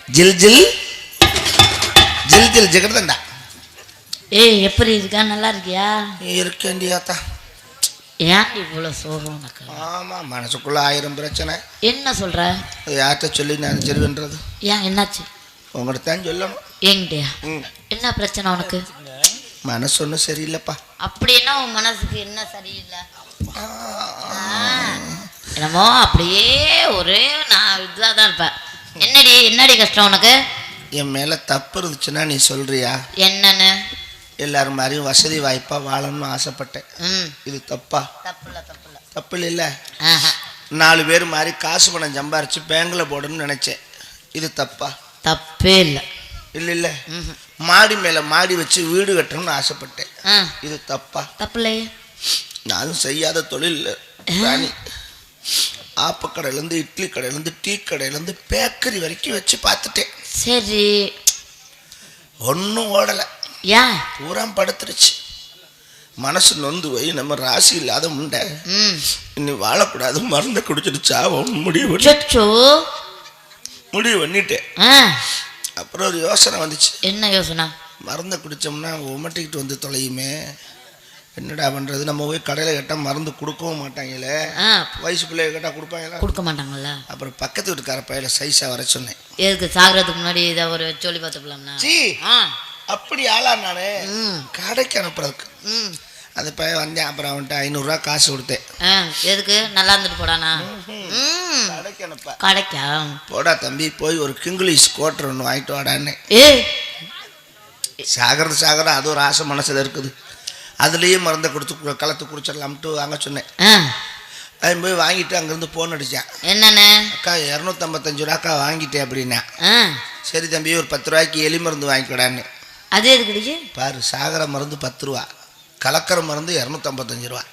ஜில் ஜில் ஜில் ஜில் ஜெகர்தண்டா. ஏய் எப்படி இருக்கா? நல்லா இருக்கியா? இருக்கேண்டியாத்தா. ஏன் இவ்வளோ சோகம் உனக்கு? ஆமாம், மனசுக்குள்ள 1000 பிரச்சனை. என்ன சொல்ற? யார்கிட்ட சொல்லி நான் சரிவன்றது? ஏன் என்னாச்சு? உங்கள்கிட்ட தான் சொல்லணும். என்கிட்டயா? என்ன பிரச்சனை உனக்கு? மனசு ஒன்றும் சரியில்லைப்பா. அப்படின்னா உன் மனசுக்கு என்ன சரியில்லை? என்னமோ அப்படியே ஒரே நான் இதாக தான் இருப்பேன். என்னடி கஷ்டம் உனக்கு? என் மேலே தப்பு இருந்துச்சுன்னா நீ சொல்றியா? என்னன்னு? எல்லாரும் மாதிரியும் வசதி வாய்ப்பா வாழணும்னு ஆசைப்பட்டேன். இது தப்பா? தப்பு இல்லை. 4 பேர் மாதிரி காசு பணம் சம்பாரிச்சு பேங்கில் போடணும்னு நினைச்சேன். இது தப்பா? தப்பே இல்லை. இல்லை மாடி மேலே மாடி வச்சு வீடு கட்டணும்னு ஆசைப்பட்டேன். இது தப்பா? தப்பில்லை. நானும் செய்யாத தொழில் ராணி. ஆப்ப கடையிலேருந்து இட்லி கடையிலேருந்து டீ கடையிலேருந்து பேக்கரி வரைக்கும் வச்சு பார்த்துட்டேன். சரி, ஒன்றும் ஓடலை. ஏன்? பூரா படுத்துருச்சு. மனசு நொந்து போய் நம்ம ராசி இல்லாத முண்டை இன்னும் வாழக்கூடாது, மருந்தை குடிச்சிருச்சா முடிவு பண்ணிட்டேன். அப்புறம் ஒரு யோசனை வந்துச்சு. என்ன யோசனை? மருந்தை குடித்தோம்னா உமட்டிக்கிட்டு வந்து தொலையுமே, என்னடா பண்ணுறது? நம்ம போய் கடையில் கேட்டால் மருந்து கொடுக்கவும் மாட்டாங்களே, வயசு பிள்ளைய கேட்டால் கொடுப்பாங்களா? கொடுக்க மாட்டாங்கல்ல. அப்புறம் பக்கத்து வீட்டுக்கார பையில சைஸாக வர சொன்னேன். எதுக்கு? சாகிறதுக்கு முன்னாடி இதை ஒரு சொல்லி பார்த்துக்கலாம்னா? அப்படி ஆளா நானே கடைக்கு அனுப்புறதுக்கு. அந்த பையன் வந்தேன். அப்புறம் அவன்கிட்ட 500 ரூபா காசு கொடுத்தேன். எதுக்கு? நல்லா இருந்துட்டு போடானா? கடைக்கு அனுப்ப. கடைக்கா? போடா தம்பி, போய் ஒரு கிங்கிலீஷ் கோட்டர் ஒன்று வாங்கிட்டு வாடான்னு. சாகிறது அது ஒரு ஆசை மனசில் இருக்குது. அதுலேயே மருந்தை கொடுத்து கலத்து குடிச்சிடலாம்ட்டு வாங்க சொன்னேன். அவன் போய் வாங்கிட்டு அங்கேருந்து ஃபோன் அடித்தான். என்னண்ணே? அக்கா 255 ரூபாக்கா வாங்கிட்டேன் அப்படின்னா. சரி தம்பி, ஒரு 10 ரூபாய்க்கு எலி மருந்து வாங்கிக்கூடான்னு. அது எதுக்கு? பாரு, சாகர மருந்து 10 ரூபா, கலக்கிற மருந்து 255 ரூபா.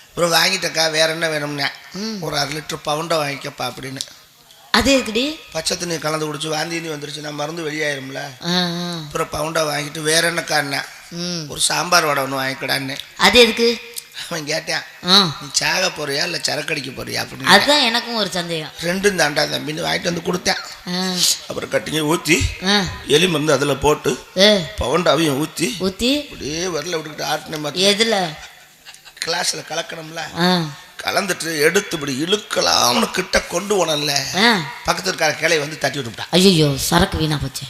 அப்புறம் வாங்கிட்டக்கா, வேற என்ன வேணும்னா ஒரு 1/2 லிட்டர் பவுண்டை வாங்கிக்கப்பா அப்படின்னு. அது எதுக்குடி? பச்சை தண்ணி கலந்து குடிச்சு வாந்தி வந்துருச்சுன்னா மருந்து வெளியாயிரும்ல. அப்புறம் பவுண்டை வாங்கிட்டு வேற என்ன காரணா ஒரு சாம்பார் வடை ஒன்று வாங்கிக்கடான்னு. அது எதுக்கு? அவன் கேட்டான், நீ சாக போறியா இல்லை சரக்கடிக்க போறியா அப்படின்னு. அதுதான் எனக்கும் ஒரு சந்தேகம். 2 தாண்டா தம்பின்னு வாங்கிட்டு வந்து கொடுத்தேன். அப்புறம் கட்டிங்க ஊற்றி எலி மருந்து அதில் போட்டு பவுண்டாவையும் ஊற்றி அப்படியே வரல விட்டுக்கிட்டு ஆட்டின மாதிரி. எதில்? கிளாஸில் கலக்கணும்ல. கலந்துட்டு எடுத்து இப்படி இழுக்கலாம்னு கிட்ட கொண்டு போனல, பக்கத்து இருக்கார கிளையை வந்து தட்டி விட்டுவிட்டான். ஐயோ, சரக்கு வீணா போச்சு.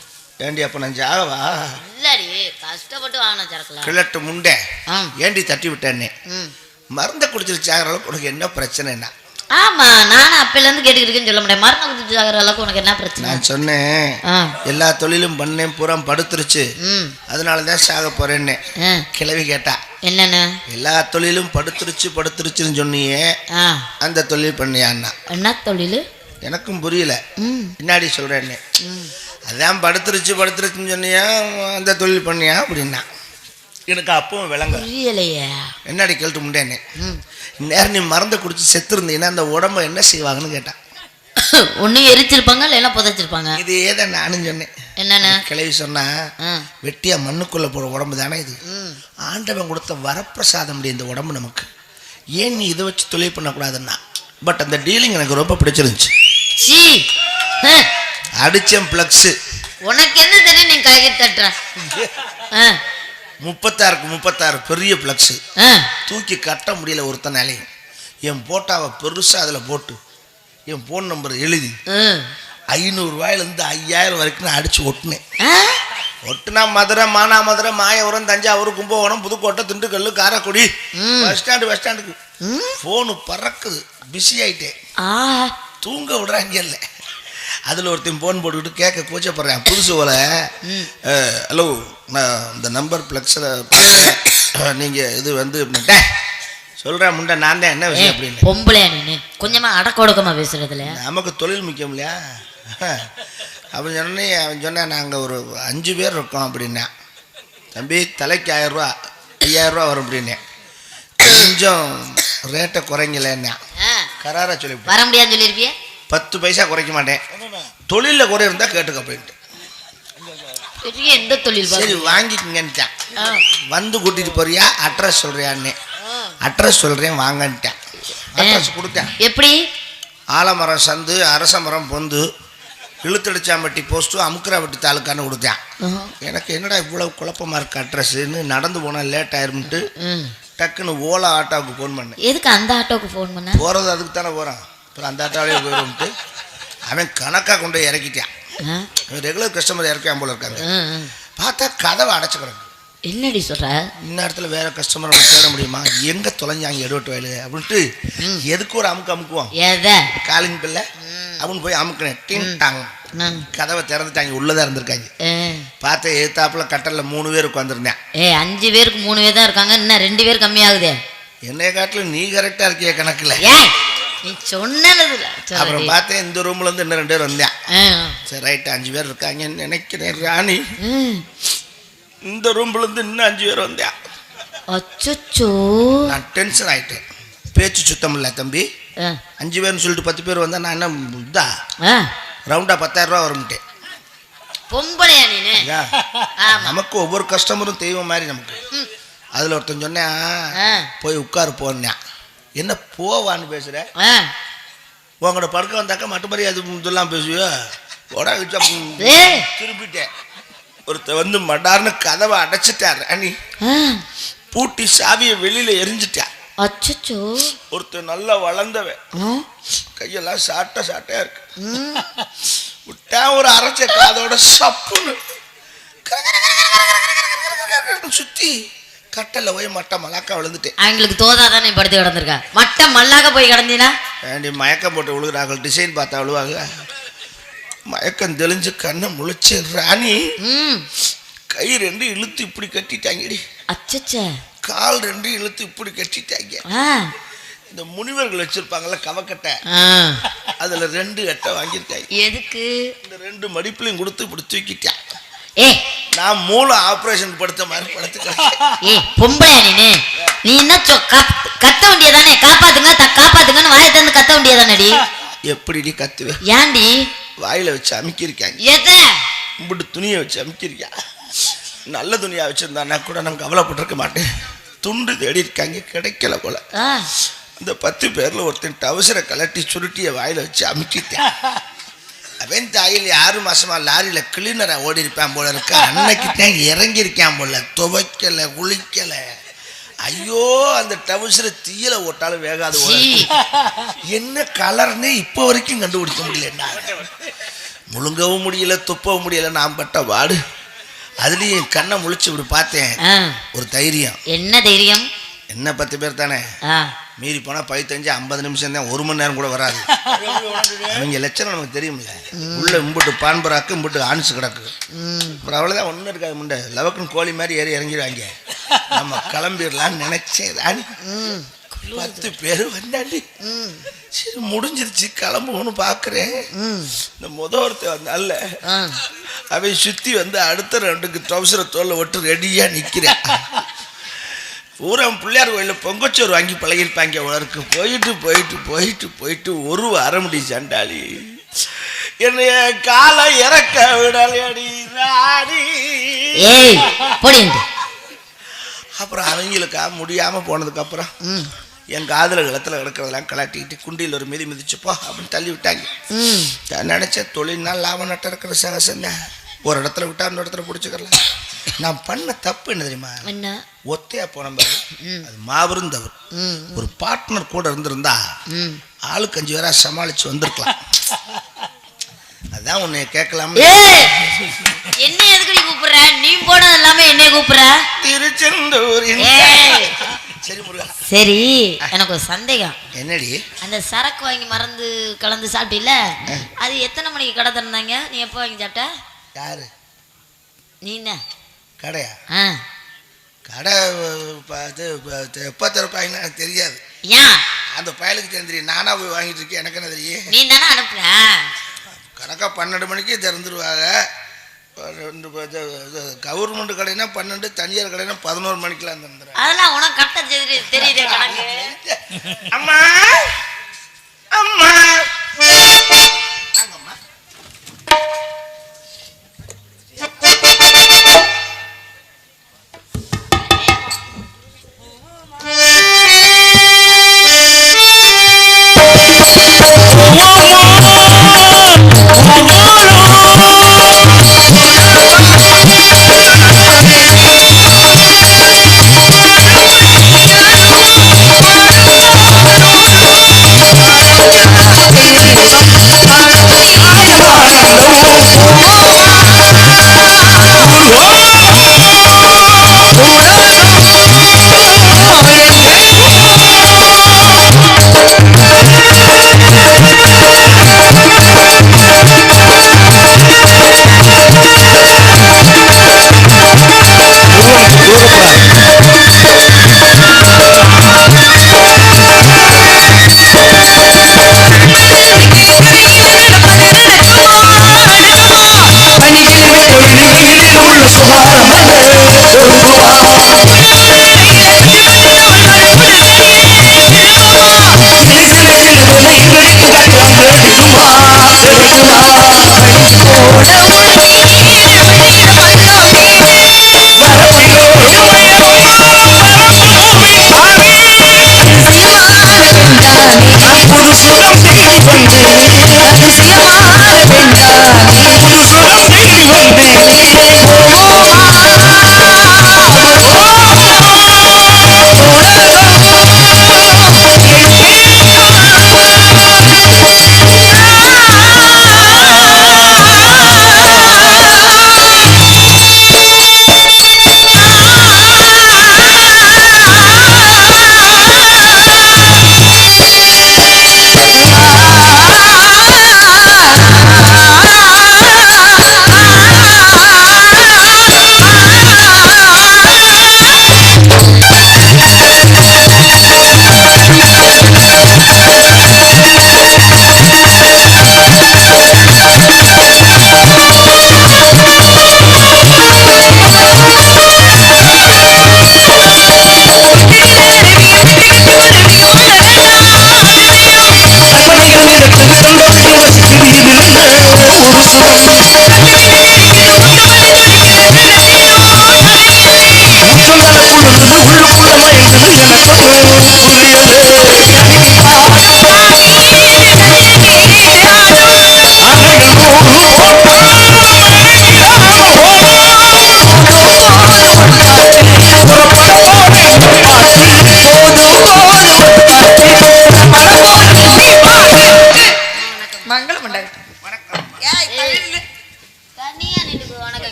ஏண்டி அப்போ நான் ஜாகவா? இல்லடி, கஷ்டப்பட்டு வாங்கின சரக்குல கிழட்டு முண்டை ஏண்டி தட்டி விட்டேன்னு. மருந்தை குடிச்சிட்டு சாகிற அளவுக்கு உனக்கு என்ன பிரச்சனைன்னா? ஆமா, நானும் அப்பையிலேருந்து கேட்டுக்கிட்டு சொல்ல முடியாது. மருந்து குடிச்சு சாகிற அளவுக்கு உனக்கு என்ன பிரச்சனை? நான் சொன்னேன் எல்லா தொழிலும் பண்ணேன், பூரா படுத்துருச்சு, அதனாலதான் சாக போறேன்னு. கிளவி கேட்டா, என்னன்னு? எல்லா தொழிலும் படுத்துருச்சுன்னு சொன்னியே, அந்த தொழில் பண்ணியான்னா? என்ன தொழில்? எனக்கும் புரியல, பின்னாடி சொல்றேன்னு. அதான் படுத்துருச்சுன்னு சொன்னியா, அந்த தொழில் பண்ணியா அப்படின்னா. எனக்கு அப்பவும் விளங்க புரியலையே. என்னடி கேள்ட்டு முண்டேன்னு. நேரம் நீ மறந்து குடிச்சு செத்து இருந்தீங்கன்னா அந்த உடம்ப என்ன செய்வாங்கன்னு கேட்டான். ஒன்னும் எரிச்சிருப்பாங்க, இல்லைன்னா புதைச்சிருப்பாங்க. இது ஏதான் நானும் சொன்னேன். என்னன்னு கிளவி சொன்னா, வெட்டியா மண்ணுக்குள்ள போற உடம்பு தானே இது. ஆண்டவன் கொடுத்த வரப்பிரசாதம் இந்த உடம்பு நமக்கு. ஏன் நீ இதை வச்சு தொழில் பண்ணக்கூடாதுன்னா? பட் அந்த டீலிங் எனக்கு ரொம்ப பிடிச்சிருந்துச்சு. அடிச்சம் பிளக்ஸ். உனக்கு என்ன தெரியும்? நீ கையை தட்டுற. 36 பெரிய பிளக்ஸ் தூக்கி கட்ட முடியல ஒருத்தனாலே. என் போட்டாவை பெருசா அதில் போட்டு என் போன் நம்பர் எழுதி 500 ரூபாயிலேருந்து 5000 வரைக்கும் நான் அடிச்சு ஒட்டினேன். ஒட்டுனா மதுரை, மானாமதுரை, மாயவரம், தஞ்சாவூர், கும்பகோணம், புதுக்கோட்டை, திண்டுக்கல், காரைக்குடி, பஸ் ஸ்டாண்டுக்கு ஃபோனு பறக்குது. பிஸி ஆயிட்டேன், தூங்க விடுறாங்க இல்லை. அதில் ஒருத்தன் ஃபோன் போட்டுக்கிட்டு கேட்க கூச்சப்படுறேன் புதுசு போல. ஹலோ, நான் இந்த நம்பர் ப்ளக்ஸில் நீங்கள் இது வந்து சொல்கிறேன் முண்டை, நான் தான் என்ன விஷயம் அப்படின்னு. பொம்பளை நீ கொஞ்சமாக அடக்க ஒடுக்கமாக பேசுகிறதுல நமக்கு தொழில் முக்கியம் இல்லையா? அவன் சொன்னேன் நாங்கள் ஒரு 5 பேர் இருக்கோம் அப்படின்னா. தம்பி, தலைக்கு 1000 ரூபா 5000 ரூபா வரும் அப்படின்னேன். கொஞ்சம் ரேட்டை குறைங்கலன்னா கராராக சொல்லி வர முடியாதுன்னு சொல்லியிருப்பியே. 10 பைசா குறைக்க மாட்டேன், தொழிலில் குறை இருந்தால் கேட்டுக்க போயிட்டு. எந்த தொழில்? சரி வாங்கிக்கங்கன்ட்டான். வந்து கூட்டிட்டு போறியா, அட்ரஸ் சொல்றியான்னு. அட்ரஸ் சொல்றேன் வாங்கன்ட்டான். அட்ரஸ் கொடுத்தேன். எப்படி? ஆலமரம் சந்து, அரச மரம் பொந்து, இழுத்தடிச்சாம்பட்டி போஸ்ட்டும் அமுக்கராப்பட்டி தாலுக்கான்னு கொடுத்தேன். எனக்கு என்னடா இவ்வளவு குழப்பமா இருக்கு அட்ரஸ்ன்னு நடந்து போனா லேட் ஆயிரும்ட்டு டக்குன்னு ஓலா ஆட்டோவுக்கு ஃபோன் பண்ணேன். எதுக்கு அந்த ஆட்டோவுக்கு ஃபோன் பண்ண? போறது அதுக்கு தானே போறான், அப்புறம் அந்த ஆட்டோவிலே போயிடும்ட்டு அவன் கணக்கா கொண்டு போய் இறக்கிட்டான். ரெகுலர் கஸ்டமர் இறக்காம போல இருக்காங்க. பார்த்தா கதவை அடைச்சு கிடக்கு. என்னடி சொல்ற? இந்நேரத்துல வேற கஸ்டமர் தேட முடியுமா? எங்க தொலைஞ்சாங்க எடுவட்டு வயலு அப்படின்ட்டு எதுக்கு ஒரு அமுக்குவோம் காலிங் பில்ல அப்படின்னு போய் அமுக்கினேன். டின்டாங்க கதவை திறந்துட்டாங்க, உள்ளதான் இருந்திருக்காங்க. பார்த்த எதிர்த்தாப்புல கட்டல்ல 3 பேர் உட்காந்துருந்தேன். 5 பேருக்கு 3 பேர் தான் இருக்காங்க, இன்னும் 2 பேர் கம்மியாகுதே. என்னைய காட்டுல நீ கரெக்டா இருக்கிய கணக்குல. நீ சொன்னது. அப்புறம் பார்த்தேன் இந்த ரூம்ல இருந்து இன்னும் 2 பேர் வந்தேன். சரி ரைட் 5 பேர் இருக்காங்கன்னு நினைக்கிறேன் ராணி. இந்த ரூம்ல இருந்து இன்னும் 5 பேர் வந்தேன். அச்சச்சோ, நான் டென்ஷன் ஆயிட்டேன். பேச்சு சுத்தம் இல்ல தம்பி. 5 பேர்னு சொல்லிட்டு 10 பேர் வந்தா நான் என்ன இதா ரவுண்டா 10,000 ரூபா வரும்ட்டேன். பொம்பளையா நீனு? நமக்கு ஒவ்வொரு கஸ்டமரும் தெய்வம் மாதிரி நமக்கு. அதுல ஒருத்தன் சொன்னேன் போய் உட்காரு போனேன். என்ன போவான்னு பேசுற? உங்களோட படுக்க வந்தாக்கா மட்டும் மாதிரி அது இதெல்லாம் பேசுவியோ உடா திருப்பிட்டேன். ஒருத்தர் வந்து மடார்னு கதவை அடைச்சிட்டாரு. அனி பூட்டி சாவியை வெளியில எரிஞ்சிட்டான். அச்சச்சோ, ஒருத்தர் நல்லா வளர்ந்தவன், கையெல்லாம் சாட்டையா இருக்கு. விட்டா ஒரு அரைச்ச காதோட சப்புன்னு சுத்தி கட்டல போய் மட்ட மல்லாக்கா விழுந்துட்டேன். அவங்களுக்கு தோதாதானே படுத்து கிடந்திருக்கா? மட்ட மல்லாக்க போய் கிடந்தீனா மயக்கம் போட்டு விழுகிறாங்க. டிசைன் பார்த்தா விழுவாங்க. மயக்கம் தெளிஞ்சு கண்ணை முழிச்சு ராணி கை 2 இழுத்து இப்படி கட்டிட்டாங்கடி. அச்சச்ச, கால் 2 இழுத்து இப்படி கட்டிட்டாங்க. இந்த முனிவர்கள் வச்சிருப்பாங்கல்ல கவக்கட்டை, அதுல 2 எட்டை வாங்கியிருக்காங்க. எதுக்கு? இந்த 2 மடிப்புலையும் கொடுத்து இப்படி தூக்கிட்டான். நான் மூளை ஆபரேஷன் படுத்த மாதிரி படுத்துக்கிறேன். பொம்பளையா நீனு? நீ என்ன கத்த வேண்டியதானே? காப்பாத்துங்கன்னு வாயை தந்து கத்த வேண்டியதானடி? எப்படிடி கத்துவேன்? ஏன்டி வாயில வச்சு அமுக்கியிருக்காங்க. எதை? இப்படி துணியை வச்சு அமுக்கியிருக்கா. நல்ல துணியா வச்சிருந்தானா கூட நான் கவலைப்பட்டிருக்க மாட்டேன். துண்டு தேடி இருக்காங்க, கிடைக்கல போல. அந்த 10 பேர்ல ஒருத்தன் டவுசரை கலட்டி சுருட்டிய வாயில வச்சு அமுக்கிட்டேன். அவன் தாயில் 6 மாசமா லாரியில கிளீனரா ஓடி இருப்பான் போல இருக்கு. அன்னைக்கு தான் இறங்கி இருக்கான் போல. துவைக்கல குளிக்கல. ஐயோ, அந்த டவுசரை தீயில ஓட்டாலும் வேகாது. என்ன கலர்னே இப்ப வரைக்கும் கண்டுபிடிக்க முடியல. முழுங்கவும் முடியல, துப்பவும் முடியல. நான் பட்ட வாடு. அதுலயும் கண்ணை முழிச்சு இப்படி பார்த்தேன். ஒரு தைரியம். என்ன தைரியம்? என்ன 10 பேர் தானே, மீறி போனா 15-50 நிமிஷம் தான், 1 மணி நேரம் கூட வராது. அவங்க லட்சணம் நமக்கு தெரியுமில்ல. உள்ள இம்புட்டு பான்பராக்கு இம்புட்டு ஆன்ஸ் கிடக்கு. அப்புறம் அவ்வளவுதான், ஒன்றும் இருக்காது. முண்டை லவக்குன்னு கோழி மாதிரி ஏறி இறங்கிடுவாங்க. நம்ம கிளம்பிடலான்னு நினைச்சேன் ராணி. 10 பேர் வந்தாண்டி. சரி முடிஞ்சிருச்சு, கிளம்புன்னு பாக்குறேன். இந்த ஒருத்தர் வந்தால அவை சுத்தி வந்து அடுத்த 2 ட்ரௌசரை தோல்ல ஒட்டு ரெடியா நிக்கிறேன். ஊரா பிள்ளையார் கோயிலில் பொங்கச்சோறு வாங்கி பழகிருப்பாங்க உலருக்கு. போயிட்டு போயிட்டு போயிட்டு போயிட்டு 1 வாரம் முடி சண்டாளி என்னைய காலை இறக்க விடலடி ராணி. அப்புறம் அவங்களுக்கா முடியாம போனதுக்கு அப்புறம் என் காதல கிளத்துல கிடக்கிறதெல்லாம் கலாட்டிக்கிட்டு குண்டியில் ஒரு மிதி மிதிச்சுப்போ அப்படின்னு தள்ளி விட்டாங்க. நினைச்ச தொழில்னால் லாபம் நட்ட இருக்கிற சகசம் தான். ஒரு இடத்துல விட்டா அந்த இடத்துல பிடிச்சிக்கலாம். நான் பண்ண தப்பு என்ன தெரியுமா? ஒத்தையா போன பாரு, அது மாபெரும் தவறு. ஒரு பார்ட்னர் கூட இருந்திருந்தா ஆளுக்கு 5 பேரா சமாளிச்சு வந்திருக்கலாம். அதான் உன்னை கேட்கலாம். என்ன எதுக்கு நீ கூப்பிடுற? நீ போனது எல்லாமே என்னைய கூப்பிடுற? திருச்செந்தூர். சரி முருகா, சரி எனக்கு ஒரு சந்தேகம். என்னடி? அந்த சரக்கு வாங்கி மறந்து கலந்து சாப்பிட்டீல, அது எத்தனை மணிக்கு கடை திறந்தாங்க? நீ எப்போ வாங்கி சாப்பிட்ட? யாரு? நீ என்ன கடையா? கடை எப்போ திறப்பாங்கன்னா எனக்கு தெரியாது. ஏன்? அந்த பயலுக்கு தெரியும். நானா போய் வாங்கிட்டு இருக்கேன், எனக்கு என்ன தெரியும்? நீ தானே அனுப்புற. கணக்கா 12 மணிக்கு திறந்துருவாங்க. கவர்மெண்ட் கடைனா 12, தனியார் கடைனா 11 மணிக்கெல்லாம் திறந்துடுறேன். அதெல்லாம் உனக்கு கரெக்டா தெரியுது கணக்கு. அம்மா அம்மா Oh,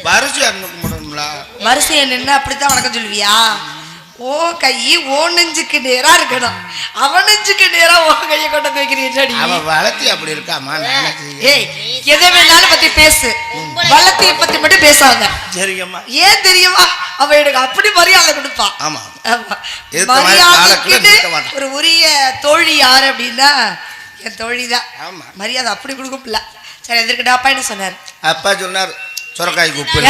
வரிசையா இருந்துக்க முடியுங்களா? வரிசையா நின்று அப்படித்தான் வணக்கம் சொல்லுவியா? ஓ கை ஓ நெஞ்சுக்கு நேரா இருக்கணும், அவன் நெஞ்சுக்கு நேரா ஓ கையை கொண்டு வைக்கிறீங்க. அவன் வளர்த்தி அப்படி இருக்காமா? ஏய் எதை வேணாலும் பத்தி பேசு, வளர்த்திய பத்தி மட்டும் பேசாத. சரிங்கம்மா. ஏன் தெரியுமா? அவ எனக்கு அப்படி மரியாதை கொடுப்பா. ஆமா. மரியாதைக்கு ஒரு உரிய தோழி யாரு அப்படின்னா என் தோழிதான். மரியாதை அப்படி கொடுக்கல. சரி எதிர்க்கிட்ட அப்பா என்ன சொன்னார்? அப்பா சொன்னார் சொரக்காய்க்கு உப்பு.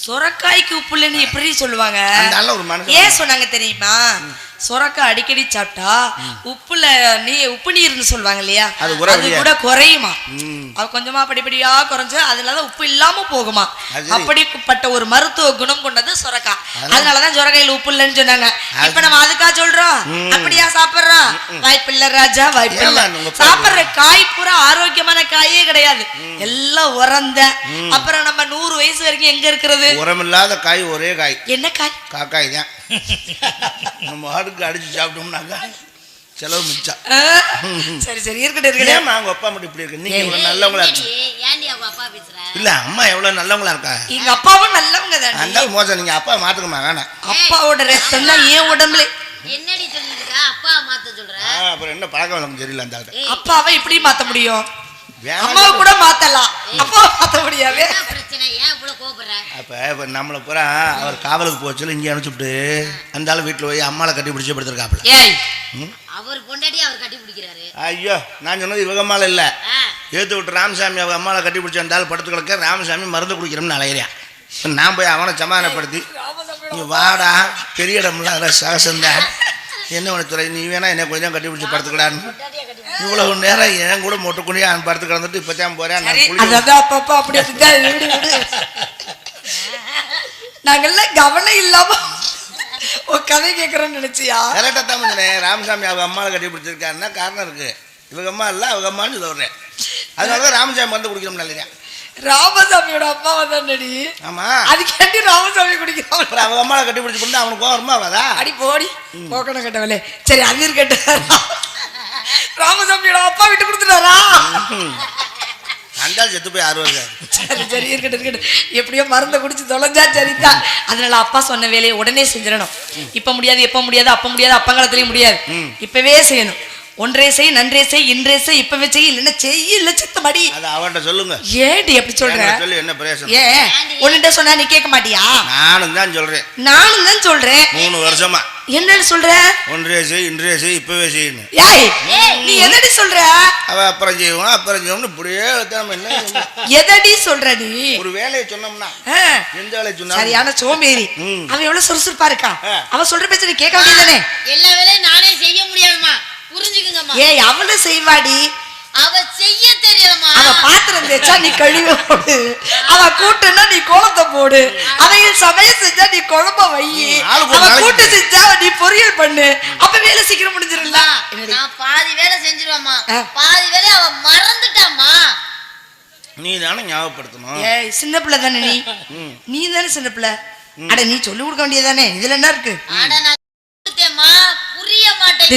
சொரக்காய்க்கு உப்பு இல்லைன்னு எப்படி சொல்லுவாங்க? ஏன் சொன்னாங்க தெரியுமா? சொரக்காய் அடிக்கடி சாப்பிட்டா உப்புல உப்பு நீர்னு சொல்லுவாங்க இல்லையா, அது கூட குறையுமா. அது கொஞ்சமா படிப்படியா குறைஞ்சு அதனாலதான் உப்பு இல்லாம போகுமா. அப்படிப்பட்ட ஒரு மருத்துவ குணம் கொண்டது சொரக்காய். அதனாலதான் சொரக்காயில உப்பு இல்லைன்னு சொன்னாங்க. இப்ப நம்ம அதுக்காக சொல்றோம் அப்படியா சாப்பிடுறோம்? வாய்ப்பு இல்ல ராஜா, வாய்ப்பு இல்ல. சாப்பிடுற காய் பூரா ஆரோக்கியமான காயே கிடையாது, எல்லாம் உரந்த. அப்புறம் நம்ம 100 வயசு வரைக்கும் எங்க இருக்கிறது? உரமில்லாத காய் ஒரே காய். என்ன காய்? காக்காய் தான். நம்ம ஆடுக்கு அடிச்சு சாப்பிட்டோம்னாக்கா செலவு மிச்சம். சரி சரி இருக்கட்டும். அவங்க அப்பா மட்டும் இப்படி இருக்கு, நீங்க நல்லவங்களா இருக்கு. இல்ல அம்மா எவ்வளவு நல்லவங்களா இருக்கா? எங்க அப்பாவும் நல்லவங்க தான். அந்த மோசம் நீங்க அப்பா மாத்துக்கமா வேணாம். அப்பாவோட ரத்தம் தான் ஏன் உடம்புல. என்னடி சொல்லிருக்க? அப்பா மாத்த சொல்ற? அப்புறம் என்ன பழக்கம் வழக்கம் தெரியல அந்த ஆளு. அப்பாவை இப்படி மாத்த முடியும்? அம்மாவை கூட மாத்தலாம், அப்பா மாத்த முடியாது. அப்ப நம்மள பூரா அவர் காவலுக்கு போச்சு இங்க அனுப்பிச்சுட்டு அந்த ஆளு வீட்டுல போய் அம்மாவை கட்டி பிடிச்சு படுத்திருக்காப்ல. அவர் பொண்டாட்டி அவர் கட்டி பிடிக்கிறாரு. ஐயோ நான் சொன்னது இவங்க அம்மால இல்ல, ஏத்து விட்டு ராமசாமி அவங்க அம்மாவை கட்டி பிடிச்சி அந்த ஆள் படுத்து கிடக்க ராமசாமி மருந்து குடிக்கிறோம்னு அலையிறான். நான் போய் அவனை சமாதானப்படுத்தி நீ வாடா பெரிய இடம்லாம் அதில் சகசந்தான் என்ன உனக்கு துறை, நீ வேணா என்ன கொஞ்சம் கட்டி பிடிச்சி படுத்துக்கடான்னு இவ்வளவு நேரம் என் கூட மொட்டை குனியா படுத்து கிடந்துட்டு இப்பதான் போறேன். நாங்கெல்லாம் கவனம் இல்லாம கதை கேட்கறோம்னு நினைச்சியா? கரெக்டா தான் சொன்னேன். ராமசாமி அவங்க அம்மாவை கட்டி பிடிச்சிருக்காருன்னா காரணம் இருக்கு. இவங்க அம்மா இல்ல அவங்க அம்மான்னு சொல்றேன். அதனாலதான் ராமசாமி வந்து குடிக்கிறோம் இல்லையா? ராமசாமியோட அம்மா வந்தாடி. ஆமா அதுக்கேண்டி ராமசாமி குடிக்கிறான். அவங்க அம்மாவை கட்டி பிடிச்சி கொண்டு அவனுக்கு கோவமா வதா அடி போடி போக்கணும் கட்டவலே. சரி அது இருக்கட்டும். ராமசாமியோட அப்பா விட்டு கொடுத்துட்டாரா? அண்டால் செத்து போய் 6 வருஷம். சரி சரி இருக்கட்டும் இருக்கட்டும். எப்படியோ மருந்தை குடிச்சு தொலைஞ்சா சரிதான். அதனால அப்பா சொன்ன வேலையை உடனே செஞ்சிடணும். இப்ப முடியாது எப்ப முடியாது அப்ப முடியாது அப்பங்காலத்திலயும் முடியாது, இப்பவே செய்யணும். ஒன்றே செய் நன்றே செய் இன்றே செய் இப்பவே செய் இல்லைன்னா செய்ய இல்ல சித்த மடி. அவன்கிட்ட சொல்லுங்க. ஏடி எப்படி சொல்ற? சொல்லு என்ன பிரயோசனம்? ஏன் ஒன்னுட்ட சொன்னா நீ கேட்க மாட்டியா? நானும் தான் சொல்றேன். நானும் தான் சொல்றேன் 3 வருஷமா. என்னன்னு சொல்ற? ஒன்றே செய் இன்றே செய் இப்பவே செய்யணும். ஏய் நீ எதடி சொல்ற? அவ அப்புறம் செய்வோம் அப்புறம் செய்வோம்னு இப்படியே என்ன எதடி சொல்ற நீ? ஒரு வேலையை சொன்னோம்னா எந்த வேலையை சொன்னா சரியான சோம்பேறி. அவன் எவ்வளவு சுறுசுறுப்பா இருக்கா, அவ சொல்ற பேச்ச நீ கேட்க வேண்டியதானே? எல்லா வேலையும் நானே செய்ய முடியாதுமா, புரிஞ்சுக்குங்கம்மா. ஏய் அவள செய்வாடி, அவ செய்ய தெரியலமா. அவ பாத்திரம் தேய்ச்சா நீ கழுவி போடு, அவ கூட்டுனா நீ கோலத்தை போடு, அவையில் சமையல் செஞ்சா நீ குழம்ப வை, அவ கூட்டு செஞ்சா நீ பொரியல் பண்ணு. அப்ப வேலை சீக்கிரம் முடிஞ்சிரும்ல. நான் பாதி வேலை செஞ்சிருவேம்மா, பாதி வேலை அவ மறந்துட்டாமா. நீ தானே ஞாபகப்படுத்தணும். ஏய் சின்ன பிள்ளை தானே நீ தானே சின்ன பிள்ளை. அட நீ சொல்லி கொடுக்க வேண்டியதானே, இதுல என்ன இருக்கு? புரிய மாட்டேன்.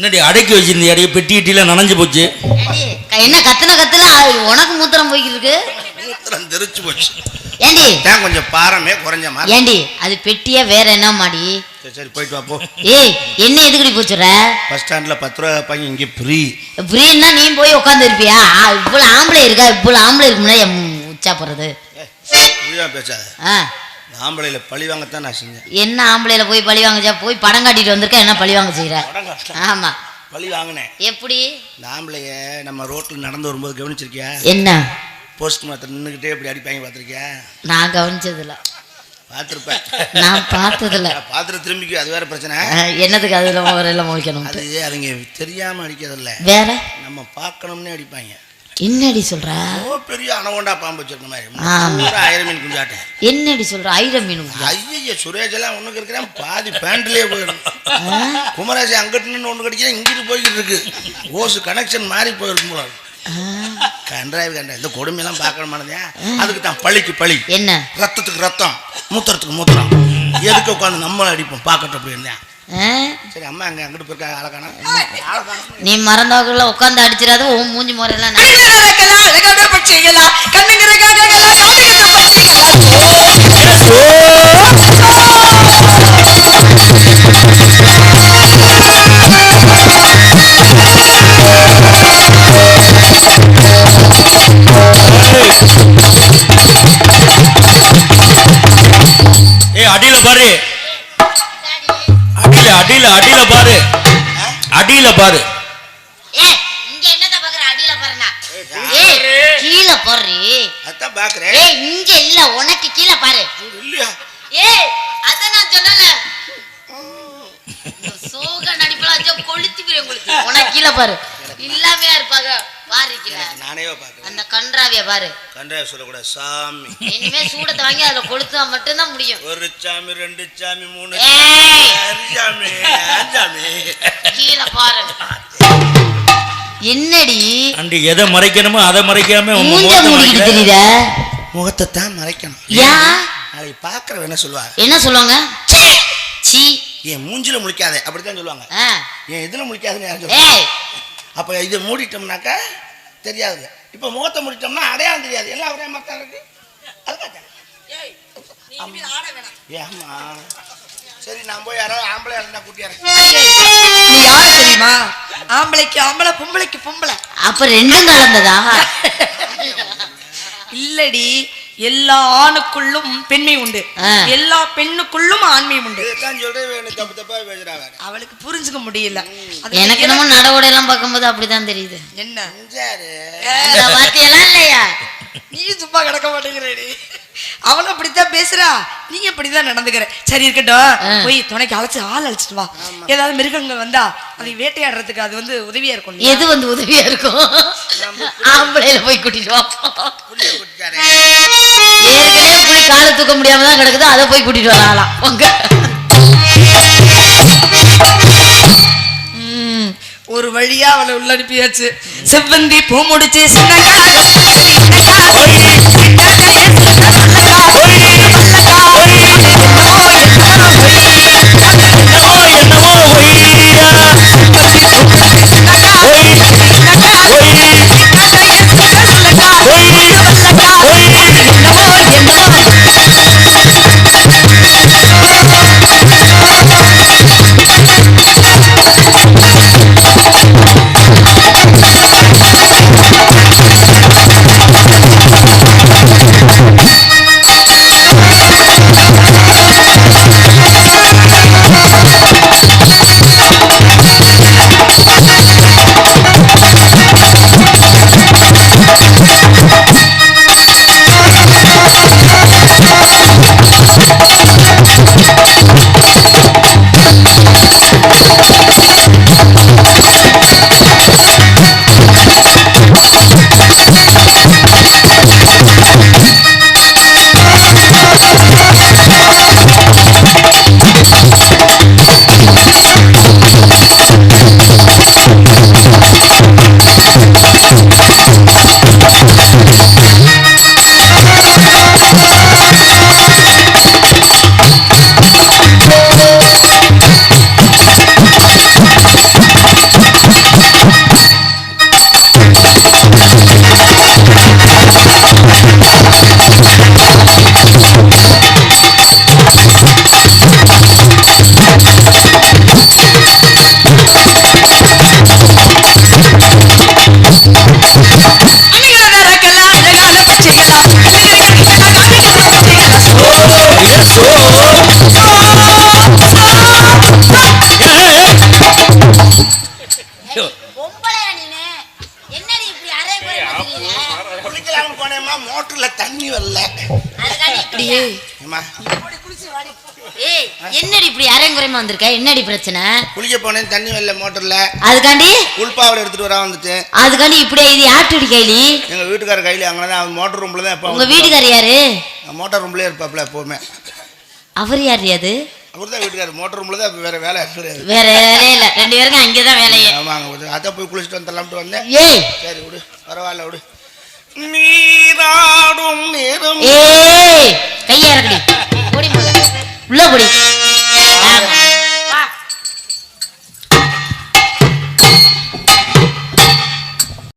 என்னடி அடக்கி வச்சிருந்த அடைய பெட்டி இட்டில நனைஞ்சு போச்சு. என்ன கத்துல உனக்கு மூத்திரம் போய்கிட்டு இருக்கு. மூத்திரம் தெரிச்சு போச்சு. ஏண்டி தான் கொஞ்சம் பாரமே குறைஞ்ச மாதிரி. ஏண்டி அது பெட்டியா வேற என்ன மாடி? சரி போயிட்டு வா போ. ஏய் என்ன எதுக்குடி போச்சுற? பஸ் ஸ்டாண்ட்ல 10 ரூபா பாங்க இங்க ஃப்ரீ. ஃப்ரீன்னா நீ போய் உட்கார்ந்து இருப்பியா? இவ்வளவு ஆம்பளை இருக்கா? இவ்வளவு ஆம்பளை இருக்கும்னா உச்சா போறது. புரியா பேசாத. ஆம்பளையில பழி வாங்கத்தான் நான் செஞ்சேன். என்ன ஆம்பளையில போய் பழி வாங்கச்சா? போய் படம் காட்டிட்டு வந்திருக்க, என்ன பழி வாங்க செய்யற? ஆமா பழி வாங்கினேன். எப்படி? இந்த ஆம்பளைய நம்ம ரோட்ல நடந்து வரும்போது கவனிச்சிருக்கியா? என்ன போஸ்ட் மாத்திர நின்றுகிட்டே இப்படி அடிப்பாங்க பார்த்திருக்கியா? நான் கவனிச்சதில்ல. பார்த்துருப்பேன். நான் பார்த்ததில்ல. பார்த்துட்டு திரும்பிக்கு அது வேற பிரச்சனை. என்னதுக்கு அதுல எல்லாம் முடிக்கணும்? அது அவங்க தெரியாம அடிக்கிறதில்ல, வேற நம்ம பார்க்கணும்னே அடிப்பாங்க. என்னடி சொல்ற? பெரிய அனகொண்டா பாம்பு வச்சிருக்க மாதிரி 1000 மீன் குஞ்சாட்ட. என்னடி சொல்ற? 1000 மீன்? ஐயா சுரேஷ் எல்லாம் ஒண்ணுக்கு இருக்கிறேன், பாதி பேண்ட்லயே போயிடும். குமராசி அங்கிட்டு நின்று ஒண்ணு கடிக்கிறேன், இங்கிட்டு போய்கிட்டு இருக்கு. ஓசு கனெக்ஷன் மாறி போயிருக்கும் போல. கண்டாய் இந்த கொடுமையெல்லாம் பார்க்கணுமானதே. அதுக்கு தான் பழிக்கு பழி. என்ன? ரத்தத்துக்கு ரத்தம், மூத்திரத்துக்கு மூத்திரம். எதுக்கு உட்காந்து நம்மள அடிப்போம் பார்க்கட்டும் அப்படி இருந்தேன். சரி அம்மா அங்க அங்கிட்டு போயிருக்கா ஆளக்கான. நீ மறந்தவங்கள உட்காந்து அடிச்சிடாத. உன் மூஞ்சி முறையெல்லாம் அடியில பாரு, அடியில அடியில பாரு, அடியில பாரு. இங்க என்னத பாக்குற? அடியில பாருனா. ஏய் கீழ பாரு. அத பாக்குறேன். ஏய் இங்க இல்ல, உனக்கு கீழ பாரு. இல்லையா? ஏய் அத நான் சொல்லல. சோக நடிப்பலாச்சோ கொளுத்தி பிற உங்களுக்கு. உனக்கு கீழ பாரு. இல்லாமையா இருப்பாங்க. பாருக்கிற நானேவா பாக்குறேன். அந்த கன்றாவிய பாரு. கன்றாவிய சொல்ல கூடாது சாமி. இனிமே சூடத்தை வாங்கி அதுல கொளுத்தா மட்டும் தான் முடியும். ஒரு சாமி, ரெண்டு சாமி, மூணு சாமி, சாமி. கீழ பாரு. என்னடி அண்டி எதை மறைக்கணுமோ அதை மறைக்காம மூஞ்ச மூடிக்கிட்டு தெரியுற? முகத்தை தான் மறைக்கணும். ஏன்? நாளைக்கு பாக்குறவ என்ன சொல்லுவாங்க? என்ன சொல்லுவாங்க? சீ என் மூஞ்சில முழிக்காத அப்படித்தான் சொல்லுவாங்க. என் இதுல முழிக்காதுன்னு யாரும் சொல்லுவாங்க. அப்ப இதை மூடிட்டோம்னாக்கா தெரியாது. இப்ப முகத்தை மூடிட்டோம்னா அடையாளம் தெரியாது. எல்லாம் ஒரே மாதிரி இருக்கு. ஏமா சரி நான் போய் யாரோ ஆம்பளை இருந்தா கூட்டியாரு. நீ யாரு தெரியுமா? ஆம்பளைக்கு ஆம்பளை, பொம்பளைக்கு பொம்பளை. அப்ப ரெண்டும் கலந்ததா? இல்லடி, எல்லா ஆணுக்குள்ளும் பெண்மை உண்டு, எல்லா பெண்ணுக்குள்ளும் ஆண்மை உண்டு. அவளுக்கு புரிஞ்சுக்க முடியல. எனக்கு நம்ம நடவடை எல்லாம் பார்க்கும்போது அப்படிதான் தெரியுது. என்ன வார்த்தையெல்லாம் இல்லையா? நீ சும்மா கிடக்க மாட்டேங்கிறடி. அவளும் அப்படித்தான் பேசுறா, நீங்க அப்படிதான் நடந்துக்கிற. சரி இருக்கட்டும், போய் துணைக்கு ஆள் அழைச்சிட்டு வா. ஏதாவது மிருகங்கள் வந்தா அதை வேட்டையாடுறதுக்கு அது வந்து உதவியா இருக்கும். எது வந்து உதவியா இருக்கும்? ஆம்பளையில போய் கூட்டிட்டு வா. ஏற்கனவே புலி காலை தூக்க முடியாம தான் கிடக்குது, அதை போய் கூட்டிட்டு வரலாம். ஒரு வழியா அவளை உள்ள அனுப்பியாச்சு. செவ்வந்தி பூ முடிச்சு மோட்டர்ல தண்ணி வரல. என்னடி இப்படி அரைங்குறைமா வந்திருக்க? என்னடி பிரச்சனை? குளிக்க போனேன், தண்ணி வரல மோட்டர்ல. அதுக்காண்டி குளிப்பாவல எடுத்துட்டு வரா வந்துட்டு. அதுக்காண்டி இப்படியே இது யார்டி கைலி? எங்க வீட்டுக்கார கையில. அங்கதான் மோட்டர் ரூம்ல தான். உங்க வீட்டுக்கார யாரு? மோட்டர் ரூம்லயே இருப்பாப்ல எப்பவுமே. அவர் யாரு? அது அவர்தான் வீட்டுக்காரர். மோட்டர் ரூம்ல தான். வேற வேலை கிடையாது. வேற வேலையே இல்ல. 2 பேருக்கும் அங்கேதான் வேலையே. ஆமாங்க. அதான் போய் குளிச்சுட்டு வந்துடலாம்ட்டு வந்தேன். ஏய் சரி விடு, பரவாயில்ல விடு. நீராடும் நேரம். ஏய் கையை இறக்கடி. ஓடி போல உள்ள போடி.